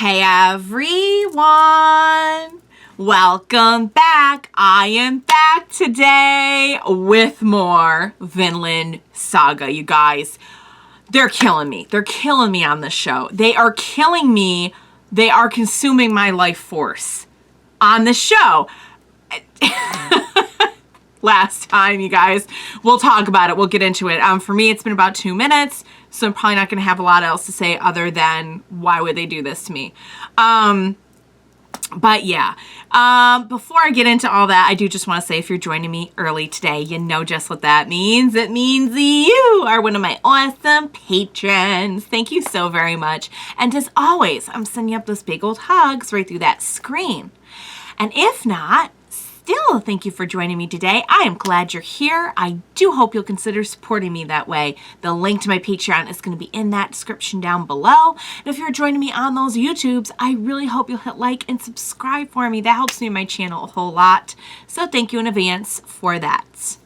Hey everyone! Welcome back! I am back today with more Vinland Saga, you guys. They're killing me. They're killing me on this show. They are killing me. They are consuming my life force on this show. Last time, you guys. We'll talk about it. We'll get into it. For me, it's been about 2 minutes, so I'm probably not going to have a lot else to say other than why would they do this to me. But yeah, before I get into all that, I do just want to say if you're joining me early today, you know just what that means. It means you are one of my awesome patrons. Thank you so very much. And as always, I'm sending up those big old hugs right through that screen. And if not, still, thank you for joining me today. I am glad you're here. I do hope you'll consider supporting me that way. The link to my Patreon is going to be in that description down below. And if you're joining me on those YouTubes, I really hope you'll hit like and subscribe for me. That helps me and my channel a whole lot. So thank you in advance for that.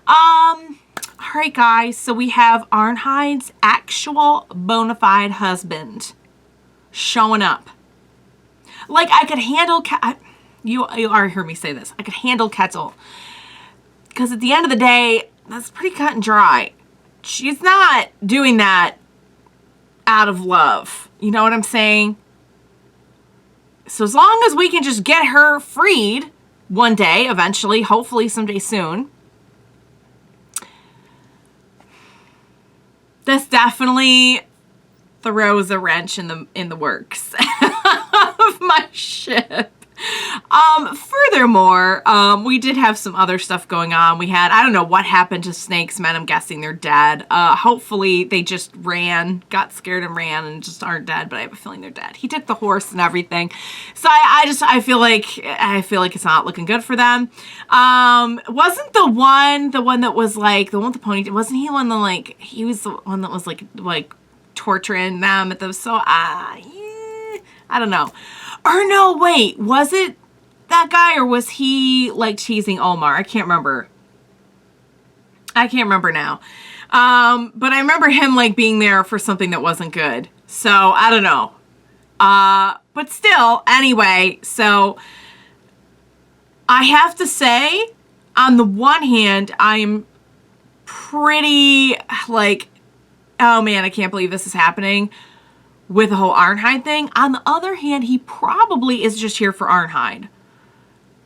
Alright guys, so we have Arnheid's actual bona fide husband showing up. Like, I could handle... You already heard me say this. I could handle Ketil. Because at the end of the day, that's pretty cut and dry. She's not doing that out of love. You know what I'm saying? So as long as we can just get her freed one day, eventually, hopefully someday soon. This definitely throws a wrench in the works of my ship. Furthermore, we did have some other stuff going on. We had, I don't know what happened to Snake's men. I'm guessing they're dead. Hopefully they just got scared and ran and just aren't dead, but I have a feeling they're dead. He took the horse and everything. So I feel like it's not looking good for them. Wasn't the one that was like, the one with the ponytail, wasn't he one that like, he was the one that was like torturing them at the, so, I don't know. Or no, wait, was it that guy or was he like teasing Omar? I can't remember. I can't remember now. But I remember him like being there for something that wasn't good. So I don't know. But still, anyway, so I have to say, on the one hand, I'm pretty like, oh man, I can't believe this is happening with the whole Arnheid thing. On the other hand, he probably is just here for Arnheid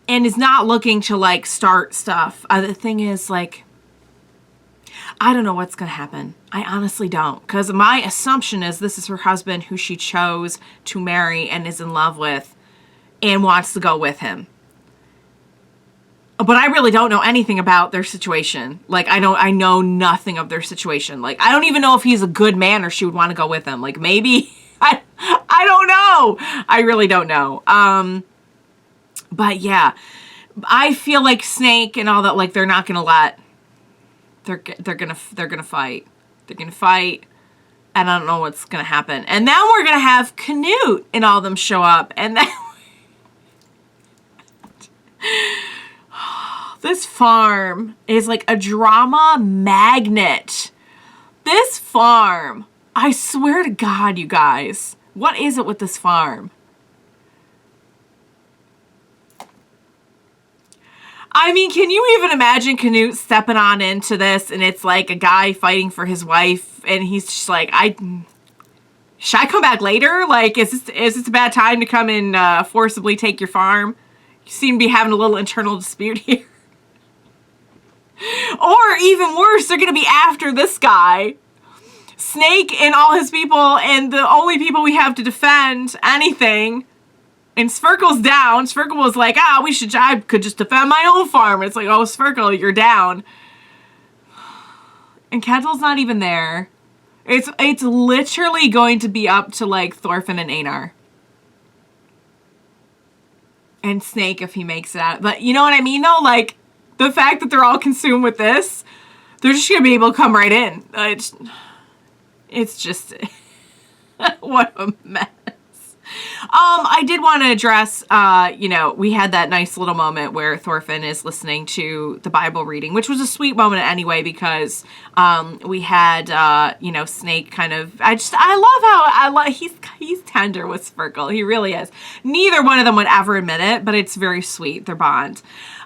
and is not looking to like start stuff. The thing is, like, I don't know what's going to happen. I honestly don't, because my assumption is this is her husband who she chose to marry and is in love with and wants to go with him. But I really don't know anything about their situation. Like, I know nothing of their situation. Like, I don't even know if he's a good man or she would want to go with him. Like, maybe, I don't know. I really don't know. But yeah, I feel like Snake and all that, like, they're not going to let, they're going to fight. They're going to fight. And I don't know what's going to happen. And then we're going to have Canute and all them show up. And then this farm is like a drama magnet. This farm, I swear to God, you guys, what is it with this farm? I mean, can you even imagine Canute stepping on into this and it's like a guy fighting for his wife and he's just like, should I come back later? Like, is this a bad time to come and forcibly take your farm? You seem to be having a little internal dispute here. Or even worse, they're going to be after this guy, Snake and all his people, and the only people we have to defend anything. And Svirkel's down. Svirkel was like, I could just defend my own farm. And it's like, oh, Svirkel, you're down. And Ketil's not even there. It's literally going to be up to like Thorfinn and Einar. And Snake if he makes it out. But you know what I mean though? Like, the fact that they're all consumed with this, they're just going to be able to come right in. It's just, what a mess. I did want to address, you know, we had that nice little moment where Thorfinn is listening to the Bible reading, which was a sweet moment anyway, because we had, you know, Snake kind of, I love how, he's tender with Sparkle. He really is. Neither one of them would ever admit it, but it's very sweet, their bond.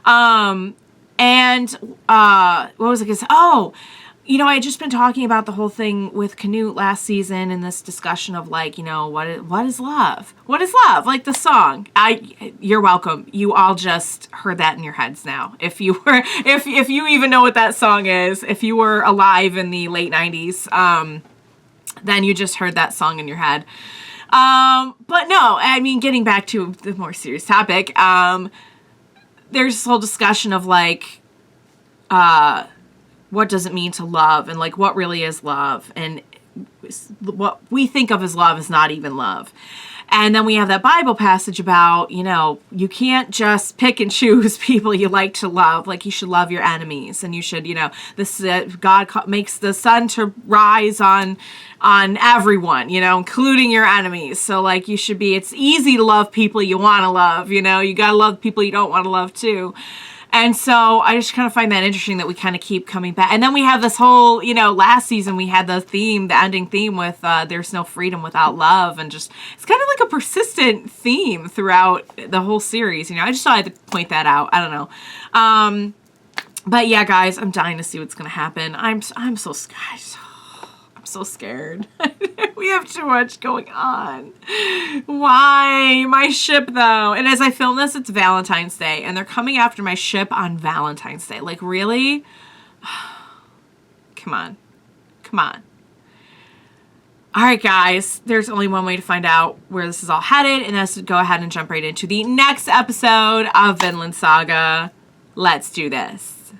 And what was I going to say? Oh, you know, I had just been talking about the whole thing with Canute last season in this discussion of like, you know, what is love? What is love? Like the song. You're welcome. You all just heard that in your heads now. If you were, if you even know what that song is, if you were alive in the late 90s, then you just heard that song in your head. But no, I mean, getting back to the more serious topic, there's this whole discussion of like, what does it mean to love, and like what really is love, and what we think of as love is not even love. And then we have that Bible passage about, you know, you can't just pick and choose people you like to love. Like you should love your enemies, and you should, you know, this God makes the sun to rise on everyone, you know, including your enemies. So like you should be, it's easy to love people you want to love, you know, you got to love people you don't want to love too. And so I just kind of find that interesting that we kind of keep coming back. And then we have this whole, you know, last season we had the ending theme with there's no freedom without love. And just, it's kind of like a persistent theme throughout the whole series. You know, I just thought I had to point that out. I don't know. But yeah, guys, I'm dying to see what's going to happen. I'm so scared. I'm so scared. We have too much going on. Why? My ship, though. And as I film this, it's Valentine's Day. And they're coming after my ship on Valentine's Day. Like, really? Come on. Come on. All right, guys. There's only one way to find out where this is all headed. And that's to go ahead and jump right into the next episode of Vinland Saga. Let's do this.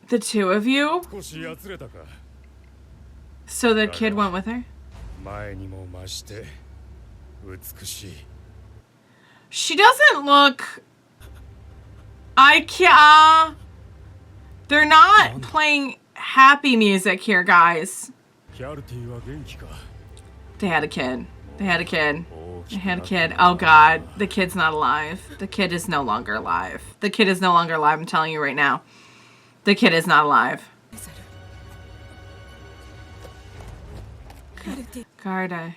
The two of you? So the kid went with her? She doesn't look... I can't... They're not playing happy music here, guys. They had a kid. They had a kid. They had a kid. Oh, God. The kid's not alive. The kid is no longer alive. The kid is no longer alive. I'm telling you right now. The kid is not alive. Gardar.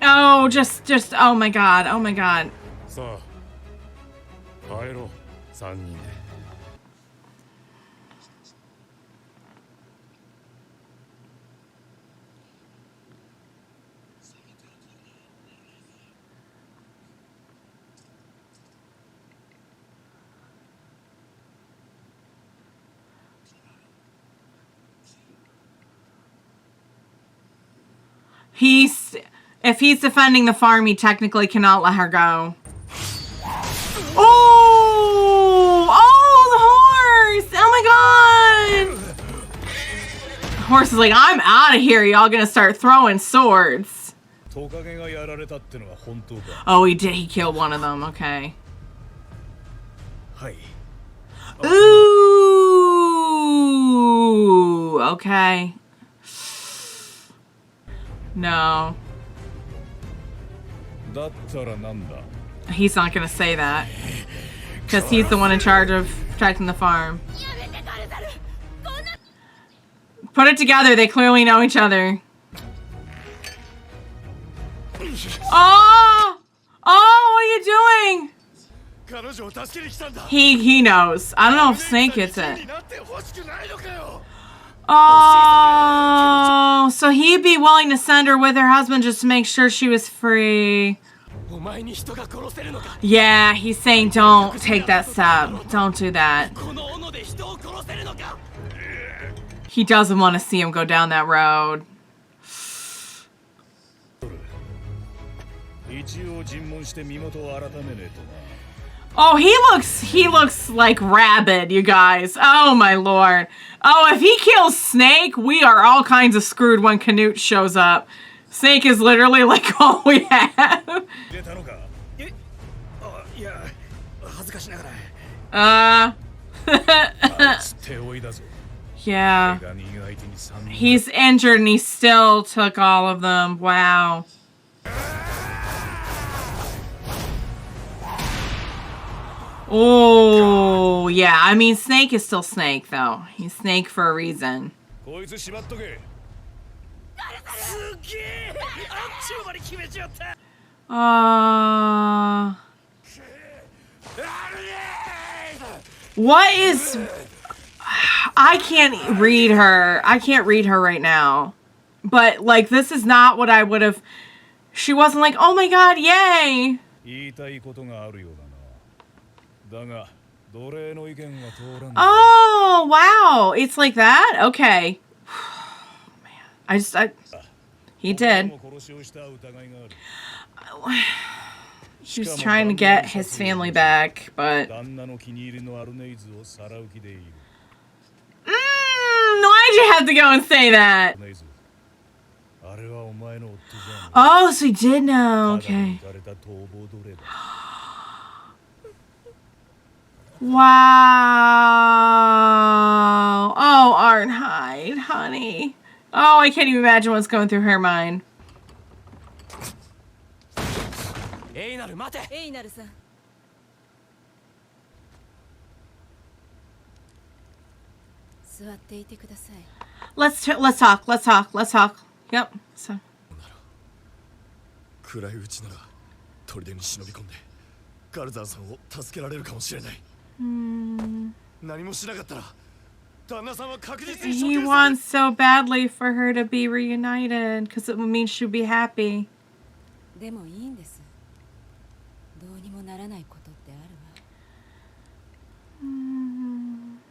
Oh, just, oh my God. Oh my God. If he's defending the farm, he technically cannot let her go. Oh! Oh, the horse! Oh my God! The horse is like, I'm out of here. Y'all gonna start throwing swords. Oh, he did. He killed one of them. Okay. Ooh! Okay. No. He's not gonna say that. Because he's the one in charge of protecting the farm. Put it together, they clearly know each other. Oh! Oh, what are you doing? He knows. I don't know if Snake gets it. Oh, so he'd be willing to send her with her husband just to make sure she was free. Yeah, he's saying don't take that step. Don't do that. He doesn't want to see him go down that road. Oh, he looks like rabid, you guys. Oh my lord. Oh, if he kills Snake, we are all kinds of screwed when Canute shows up. Snake is literally like all we have. Yeah. He's injured and he still took all of them. Wow. Oh, yeah. I mean, Snake is still Snake, though. He's Snake for a reason. What is... I can't read her. I can't read her right now. But, like, this is not what I would have... She wasn't like, oh my god, yay! Oh, wow. It's like that? Okay. Man. He did. She was trying to get his family back, but... why'd you have to go and say that? Oh, so he did know. Okay. Wow. Oh, Arnheid, honey. Oh, I can't even imagine what's going through her mind. Let's talk. Yep. So. He wants so badly for her to be reunited because it would mean she'd be happy.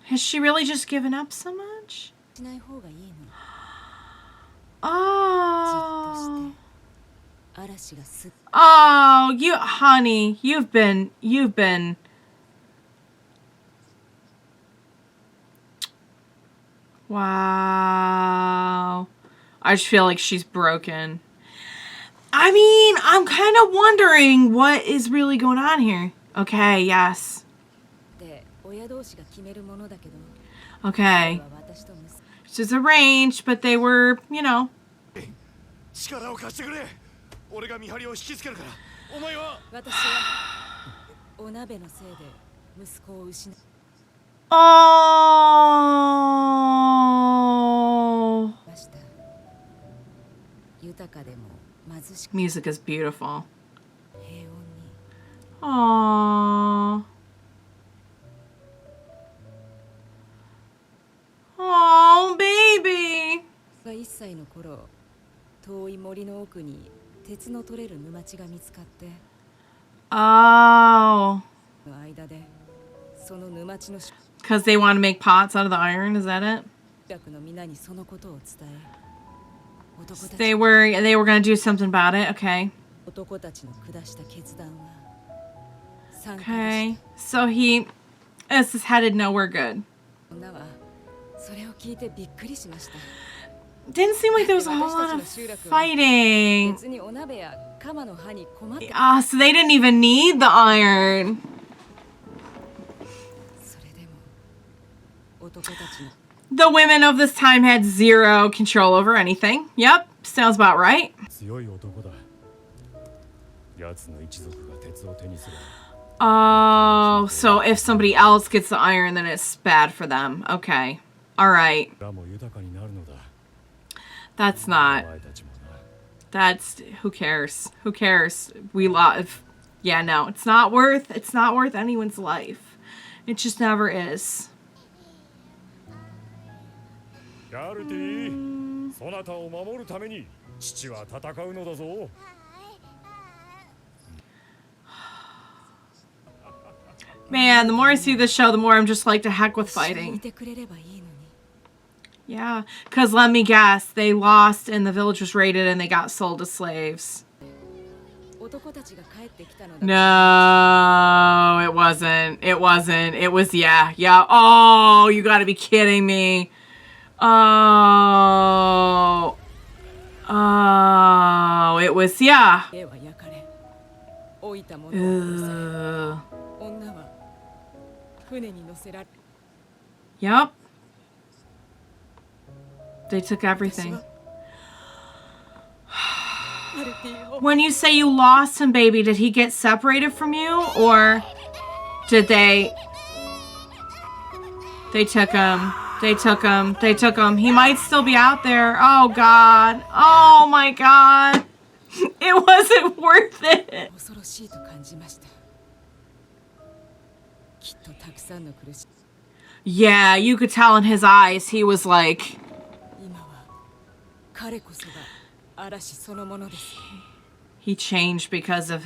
Has she really just given up so much? Oh. Oh, you, honey, you've been. Wow. I just feel like she's broken. I mean, I'm kind of wondering what is really going on here. Okay, yes. Okay. This is arranged, but they were, you know. Oh. Music is beautiful. Aww. Oh, baby. Oh. Because they want to make pots out of the iron, is that it? They were going to do something about it, okay. Okay, so this is headed nowhere good. Didn't seem like there was a whole lot of fighting. So they didn't even need the iron. The women of this time had zero control over anything. Yep, sounds about right. Oh, so if somebody else gets the iron, then it's bad for them. Okay. All right. That's not. That's, who cares? Who cares? We love. Yeah, no, it's not worth anyone's life. It just never is. Man, the more I see this show, the more I'm just like, to heck with fighting. Yeah, because let me guess, they lost and the village was raided and they got sold as slaves. No, it wasn't. It wasn't. It was, yeah. Oh, you gotta be kidding me. Oh, it was, yeah. Ugh. Yep. They took everything. When you say you lost him, baby, did he get separated from you? Or did they took him. They took him. They took him. He might still be out there. Oh, God. Oh, my God. It wasn't worth it. Yeah, you could tell in his eyes. He was like... He changed because of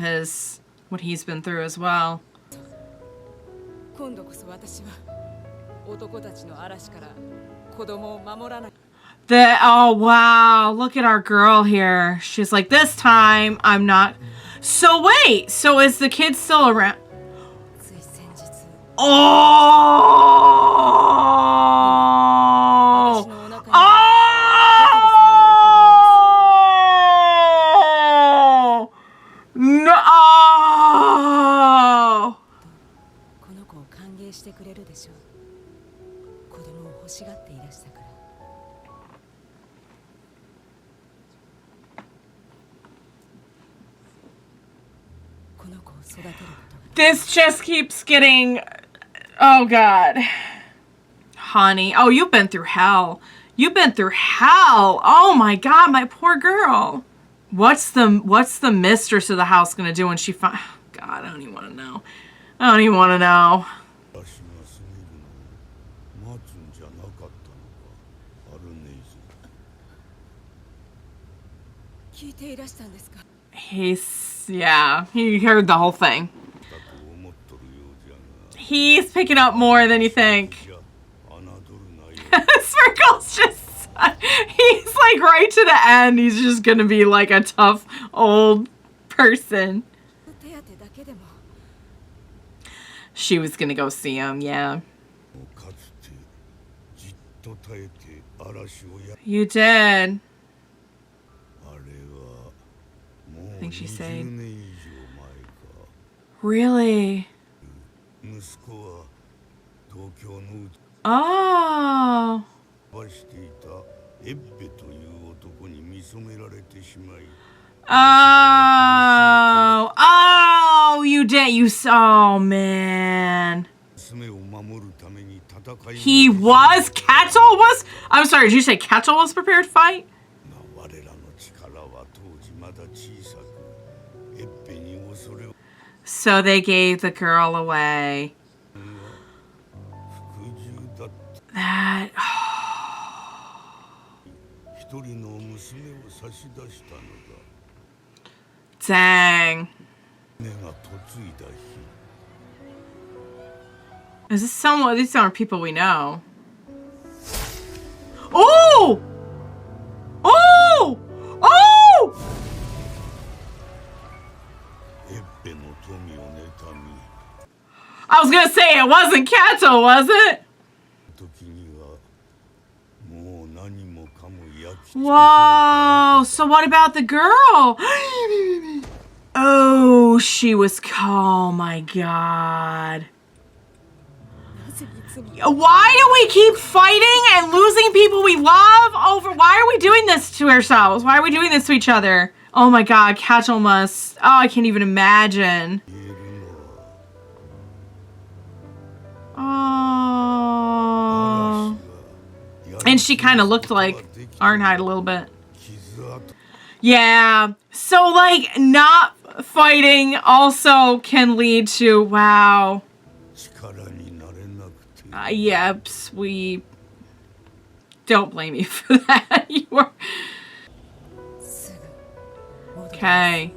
what he's been through as well. Oh, wow. Look at our girl here. She's like, this time, I'm not... So, wait. So, is the kid still around? Oh! Oh! No! This just keeps getting... Oh, God. Honey. Oh, you've been through hell. You've been through hell. Oh, my God, my poor girl. What's the mistress of the house going to do when she finds... God, I don't even want to know. I don't even want to know. Yeah, he heard the whole thing. He's picking up more than you think. Sparkle's just... He's like right to the end. He's just gonna be like a tough old person. She was gonna go see him, yeah. You did. I think she's saying. Really? Oh. Oh, you did. Oh, man. He was? Ketil was? I'm sorry, did you say Ketil was prepared to fight? So they gave the girl away. That... Dang. Is this someone? These aren't people we know. Oh! Oh! Oh! I was gonna say it wasn't Ketil, was it? Whoa! So what about the girl? Oh, she was... Oh my God. Why do we keep fighting and losing people we love over... Why are we doing this to ourselves? Why are we doing this to each other? Oh my God, Ketil must... Oh, I can't even imagine. Oh. And she kind of looked like Arnheid a little bit. Yeah. So, like, not fighting also can lead to... Wow. Yep, we don't blame you for that. You were... Okay.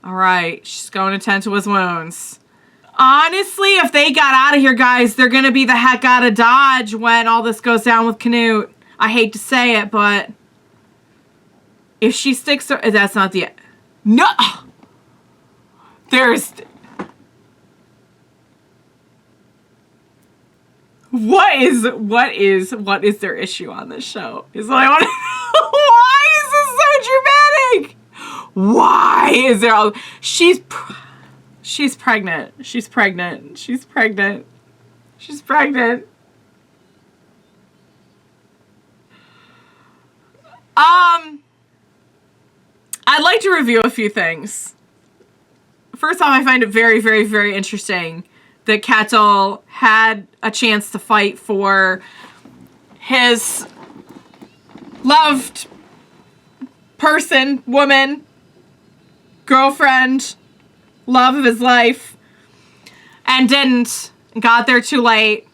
All right. She's going to tend to his wounds. Honestly, if they got out of here, guys, they're going to be the heck out of Dodge when all this goes down with Canute. I hate to say it, but if she sticks her... That's not the... No! There's... What is their issue on this show? Is what I want to know. Why is this so dramatic? Why is there all... She's pregnant. She's pregnant. She's pregnant. She's pregnant. I'd like to review a few things. First off, I find it very, very, very interesting that Ketil had a chance to fight for his loved person, woman, girlfriend, love of his life, and didn't. Got there too late.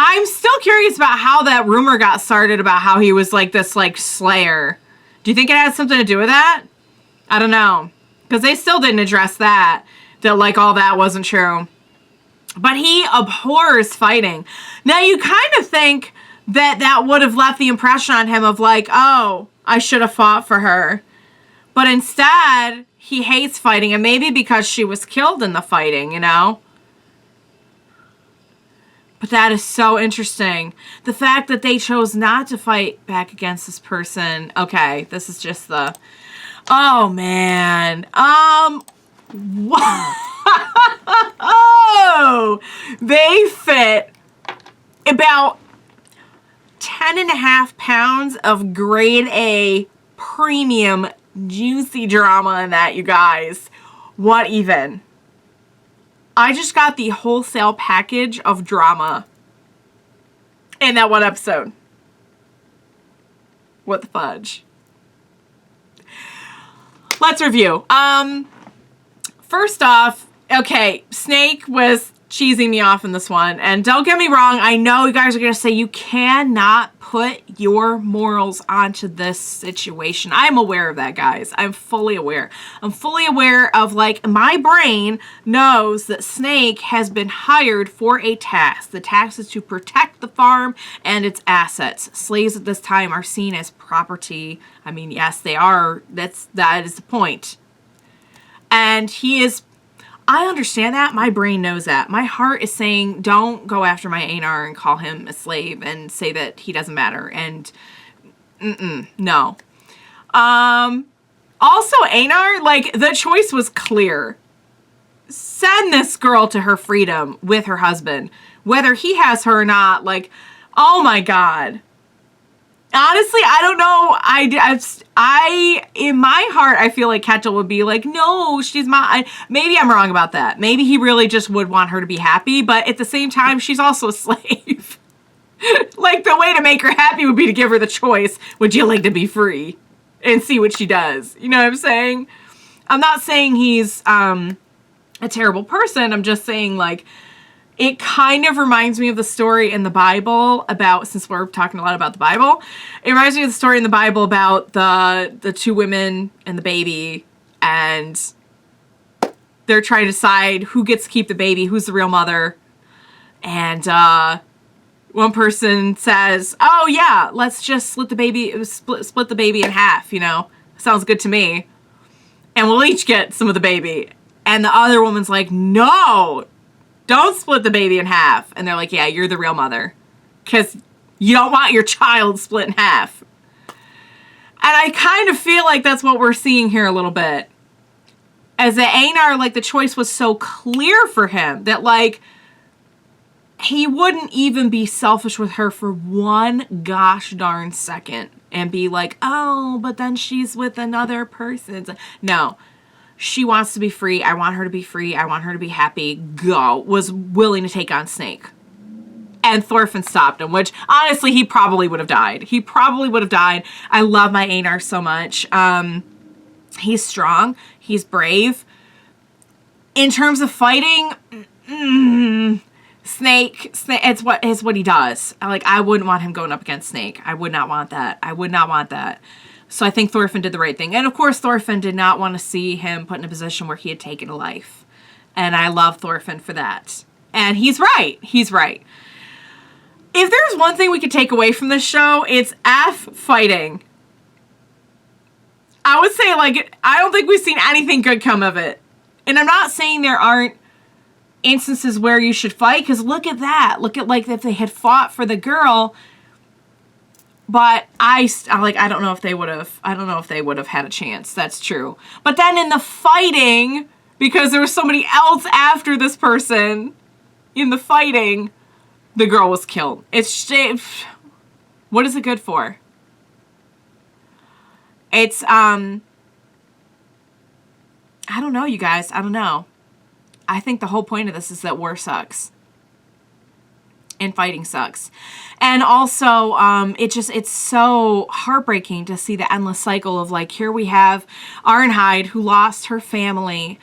I'm still curious about how that rumor got started about how he was like this like slayer. Do you think it had something to do with that? I don't know. Because they still didn't address that like all that wasn't true. But he abhors fighting. Now you kind of think that would have left the impression on him of like, oh, I should have fought for her. But instead, he hates fighting, and maybe because she was killed in the fighting, you know? But that is so interesting. The fact that they chose not to fight back against this person. Okay, this is just the... Oh, man. Oh! They fit about 10.5 pounds of grade A premium juicy drama in that, you guys. What even? I just got the wholesale package of drama in that one episode. What the fudge? Let's review. First off, okay, Snake was cheesing me off in this one. And don't get me wrong, I know you guys are going to say you cannot put your morals onto this situation. I'm aware of that, guys. I'm fully aware. I'm fully aware of, like, my brain knows that Snake has been hired for a task. The task is to protect the farm and its assets. Slaves at this time are seen as property. I mean, yes, they are. That is the point. And he is... I understand that. My brain knows that. My heart is saying, don't go after my Einar and call him a slave and say that he doesn't matter. And, no. Also, Einar, like, the choice was clear. Send this girl to her freedom with her husband. Whether he has her or not, like, oh my God. Honestly, I don't know. In my heart, I feel like Ketil would be like, no, she's my... Maybe I'm wrong about that. Maybe he really just would want her to be happy, but at the same time, she's also a slave. Like, the way to make her happy would be to give her the choice. Would you like to be free? And see what she does. You know what I'm saying? I'm not saying he's a terrible person. I'm just saying, like... It kind of reminds me of the story in the Bible about, since we're talking a lot about the Bible, it reminds me of the story in the Bible about the two women and the baby, and they're trying to decide who gets to keep the baby, who's the real mother, and one person says, oh yeah, let's just split the baby in half, you know, sounds good to me, and we'll each get some of the baby. And the other woman's like, no, don't split the baby in half. And they're like, yeah, you're the real mother. Because you don't want your child split in half. And I kind of feel like that's what we're seeing here a little bit. As the Einar, like, the choice was so clear for him that, like, he wouldn't even be selfish with her for one gosh darn second. And be like, oh, but then she's with another person. No. She wants to be free. I want her to be free. I want her to be happy. Go. Was willing to take on Snake. And Thorfinn stopped him, which, honestly, he probably would have died. He probably would have died. I love my Einar so much. He's strong. He's brave. In terms of fighting, Snake, it's what he does. I wouldn't want him going up against Snake. I would not want that. I would not want that. So I think Thorfinn did the right thing. And of course, Thorfinn did not want to see him put in a position where he had taken a life. And I love Thorfinn for that. And he's right. He's right. If there's one thing we could take away from this show, it's F fighting. I would say, like, I don't think we've seen anything good come of it. And I'm not saying there aren't instances where you should fight, because look at that. Look at, like, if they had fought for the girl... But I don't know if they would have had a chance. That's true. But then in the fighting, because there was somebody else after this person, in the fighting, the girl was killed. What is it good for? It's, I don't know, you guys. I don't know. I think the whole point of this is that war sucks. And fighting sucks. And also, it's so heartbreaking to see the endless cycle of, like, here we have Arnheid, who lost her family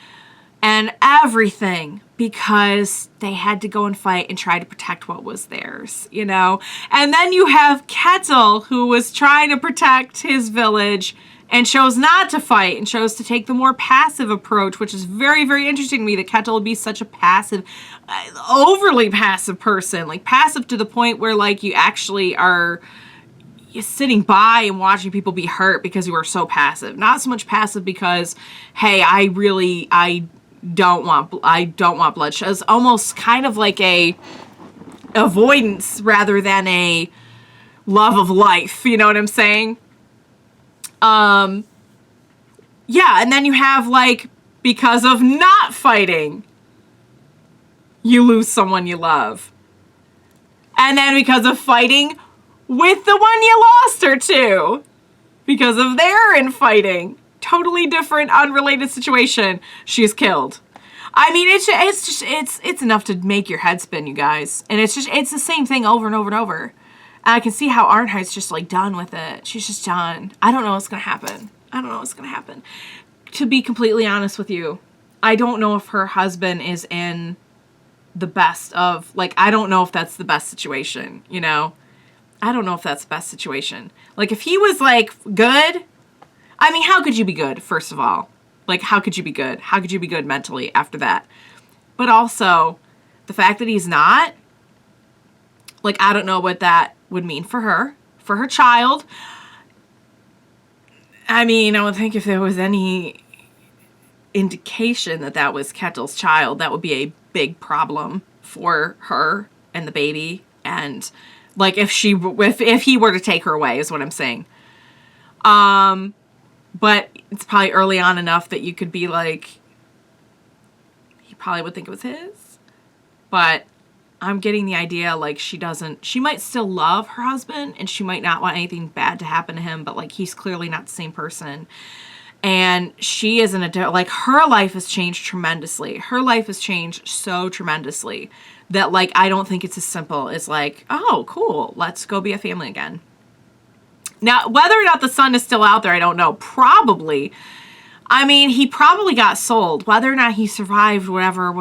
and everything because they had to go and fight and try to protect what was theirs, you know? And then you have Ketil, who was trying to protect his village and chose not to fight and chose to take the more passive approach, which is very, very interesting to me that Ketil would be such a passive, overly passive person. Like, passive to the point where, like, you actually are sitting by and watching people be hurt because you are so passive. Not so much passive because, hey, I don't want bloodshed. It's almost kind of like a avoidance rather than a love of life. You know what I'm saying? Yeah, and then you have, like, because of not fighting, you lose someone you love. And then because of fighting with the one you lost her to, because of their infighting, totally different, unrelated situation, she's killed. I mean, it's enough to make your head spin, you guys. And it's the same thing over and over and over. And I can see how Arnheid's just, like, done with it. She's just done. I don't know what's going to happen. To be completely honest with you, I don't know if her husband is in the best of, like, I don't know if that's the best situation, you know? I don't know if that's the best situation. Like, if he was, like, good, I mean, how could you be good, first of all? Like, how could you be good? How could you be good mentally after that? But also, the fact that he's not, like, I don't know what that would mean for her child. I mean, I would think if there was any indication that that was Ketil's child, that would be a big problem for her and the baby. And, like, if he were to take her away, is what I'm saying. But it's probably early on enough that you could be like, he probably would think it was his. But I'm getting the idea, like, she might still love her husband and she might not want anything bad to happen to him, but, like, he's clearly not the same person. And she is an adult, like, her life has changed tremendously. Her life has changed so tremendously that, like, I don't think it's as simple as, like, oh, cool, let's go be a family again. Now, whether or not the son is still out there, I don't know. Probably. I mean, he probably got sold. Whether or not he survived, whatever.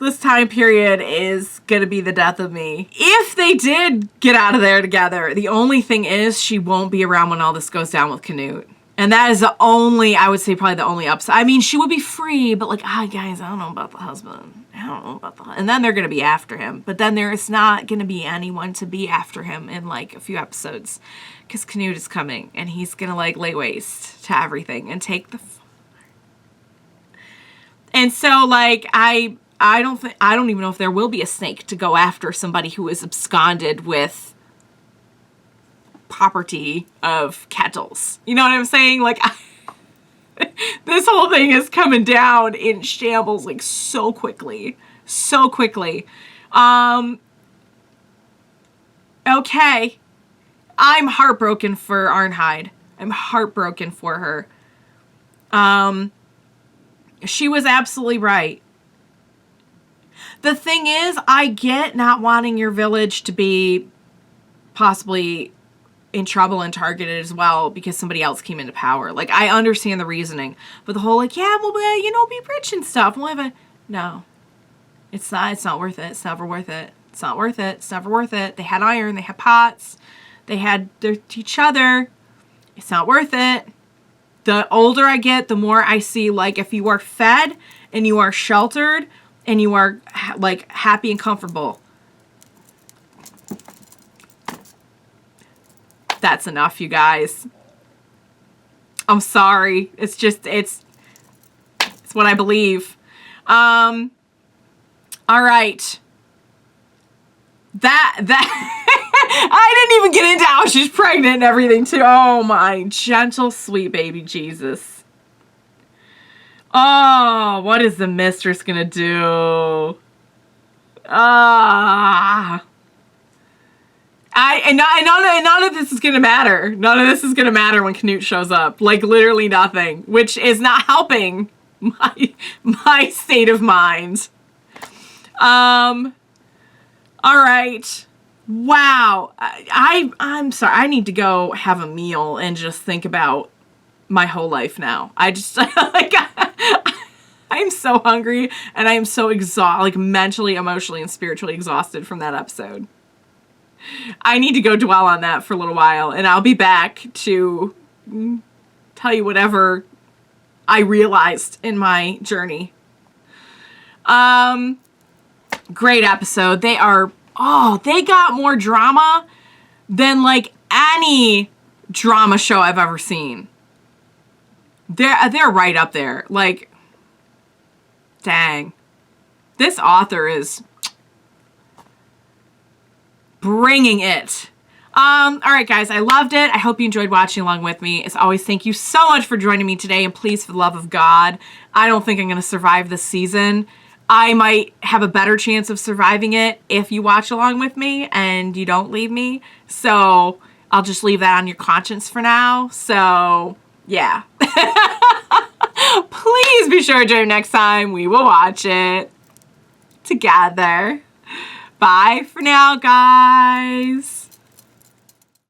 This time period is going to be the death of me. If they did get out of there together, the only thing is she won't be around when all this goes down with Canute. And that is the only, I would say, probably the only upside. I mean, she would be free, but, like, guys, I don't know about the husband. And then they're going to be after him. But then there is not going to be anyone to be after him in, like, a few episodes. Because Canute is coming, and he's going to, like, lay waste to everything and take the... And so, like, I don't even know if there will be a snake to go after somebody who is absconded with property of Ketil's. You know what I'm saying? Like, this whole thing is coming down in shambles, like, so quickly. So quickly. Okay. I'm heartbroken for Arnheid. I'm heartbroken for her. She was absolutely right. The thing is, I get not wanting your village to be possibly in trouble and targeted as well because somebody else came into power. Like, I understand the reasoning. But the whole, like, yeah, well, you know, be rich and stuff. No. It's not worth it. It's never worth it. It's not worth it. It's never worth it. They had iron. They had pots. They had each other. It's not worth it. The older I get, the more I see, like, if you are fed and you are sheltered and you are, like, happy and comfortable, that's enough, you guys. I'm sorry. It's just, it's what I believe. All right. I didn't even get into how she's pregnant and everything, too. Oh, my gentle, sweet baby Jesus. Oh, what is the mistress gonna do? None of this is gonna matter. None of this is gonna matter when Canute shows up. Like, literally nothing, which is not helping my state of mind. All right. Wow. I'm sorry. I need to go have a meal and just think about my whole life now. I just, like, I'm so hungry and I am so exhausted, like mentally, emotionally, and spiritually exhausted from that episode. I need to go dwell on that for a little while, and I'll be back to tell you whatever I realized in my journey. Great episode. They got more drama than like any drama show I've ever seen. They're right up there. Like, dang. This author is bringing it. All right, guys, I loved it. I hope you enjoyed watching along with me. As always, thank you so much for joining me today, and please, for the love of God, I don't think I'm going to survive this season. I might have a better chance of surviving it if you watch along with me and you don't leave me. So I'll just leave that on your conscience for now. So, yeah. Please be sure to join next time. We will watch it together. Bye for now, guys.